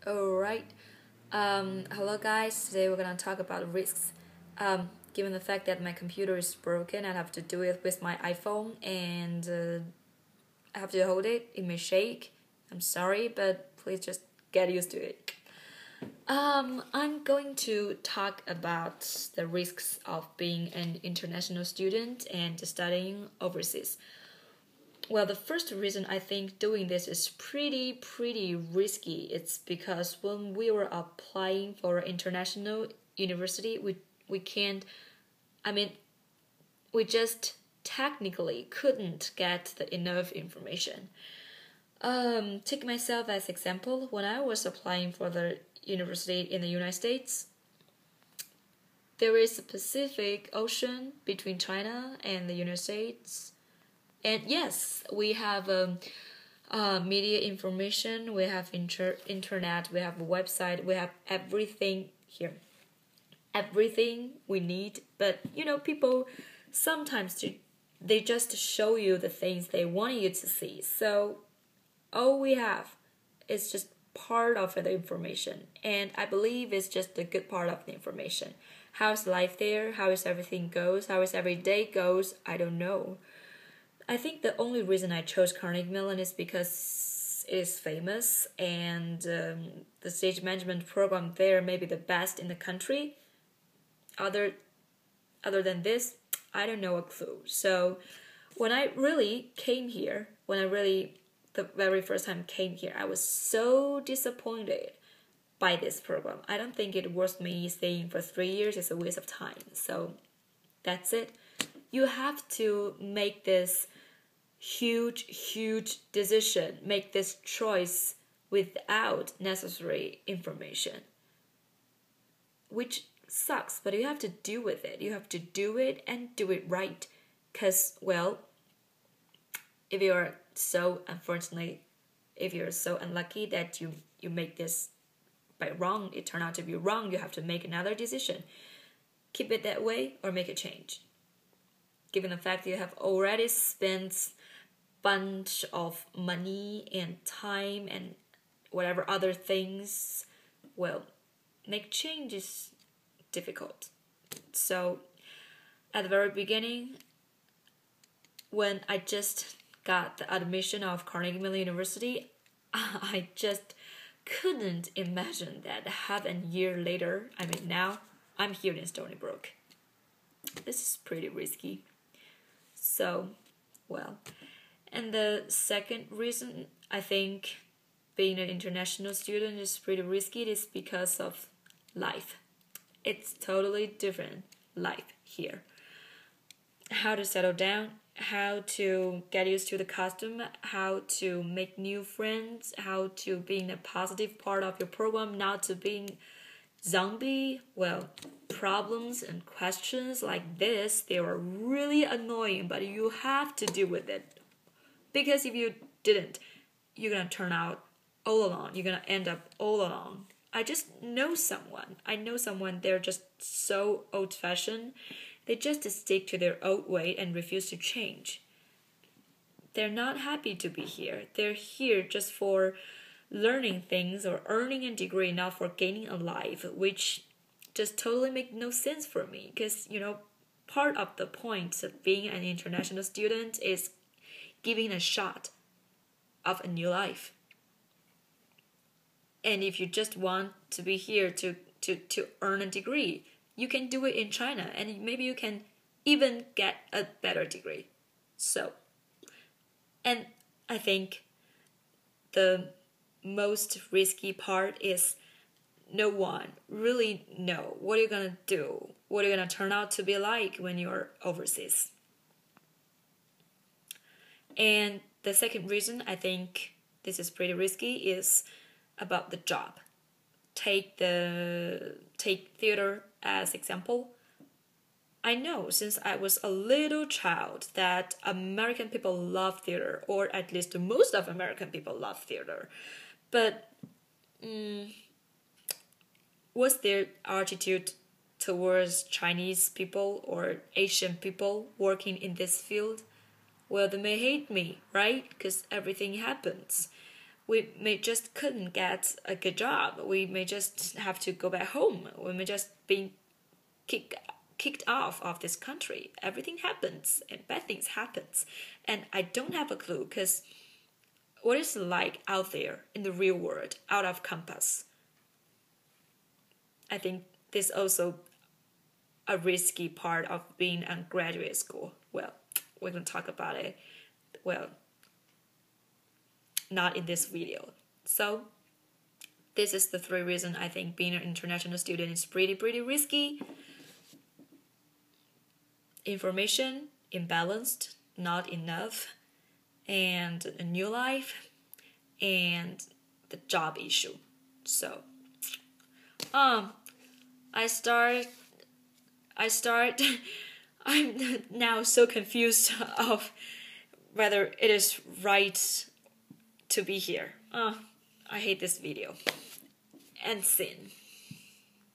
Alright. Hello guys. Today we're gonna talk about risks. Given the fact that my computer is broken, I have to do it with my iPhone and I have to hold it. It may shake. I'm sorry, but please just get used to it. I'm going to talk about the risks of being an international student and studying overseas. Well, the first reason I think doing this is pretty risky. It's because when we were applying for international university, we can't. I mean, we just technically couldn't get the enough information. Take myself as example. When I was applying for the university in the United States, there is a Pacific Ocean between China and the United States. And yes, we have media information, we have internet, we have a website, we have everything here. Everything we need. But, people sometimes they just show you the things they want you to see. So all we have is just part of the information. And I believe it's just the good part of the information. How's life there? How is everything goes? How is every day goes? I don't know. I think the only reason I chose Carnegie Mellon is because it is famous and the stage management program there may be the best in the country. Other than this, I don't know a clue. So when I really came here, the very first time came here, I was so disappointed by this program. I don't think it worth me staying for 3 years. It's a waste of time. So that's it. You have to make this huge decision, make this choice without necessary information, which sucks, but you have to deal with it. You have to do it and do it right. Because, well, if you're so unlucky that you make this by wrong, it turned out to be wrong, you have to make another decision. Keep it that way or make a change. Given the fact that you have already spent bunch of money and time and whatever other things, well, make change is difficult. So at the very beginning, when I just got the admission of Carnegie Mellon University, I just couldn't imagine that half a year later, now I'm here in Stony Brook. This is pretty risky. So, well, and the second reason I think being an international student is pretty risky is because of life. It's totally different life here. How to settle down, how to get used to the custom, how to make new friends, how to be in a positive part of your program, not to being zombie. Well, problems and questions like this, they are really annoying, but you have to deal with it. Because if you didn't, you're gonna turn out all alone. You're gonna end up all alone. I know someone, they're just so old-fashioned. They just stick to their old way and refuse to change. They're not happy to be here. They're here just for learning things or earning a degree, not for gaining a life, which just totally make no sense for me. Because, part of the point of being an international student is giving a shot of a new life. And if you just want to be here to earn a degree, you can do it in China, and maybe you can even get a better degree. So, and I think the most risky part is no one really know what you're gonna do, what you're gonna turn out to be like when you're overseas. And the second reason I think this is pretty risky is about the job. Take theater as example. I know since I was a little child that American people love theater, or at least most of American people love theater. But what's their attitude towards Chinese people or Asian people working in this field? Well, they may hate me, right? Because everything happens. we may just couldn't get a good job. We may just have to go back home. We may just be kicked off of this country. Everything happens and bad things happens, and I don't have a clue because what is it like out there in the real world, out of campus? I think this also a risky part of being in graduate school. Well, we're gonna talk about it. Well, not in this video. So this is the 3 reasons I think being an international student is pretty risky. Information imbalanced, not enough, and a new life, and the job issue. So I start I'm now so confused of whether it is right to be here. I hate this video. End scene.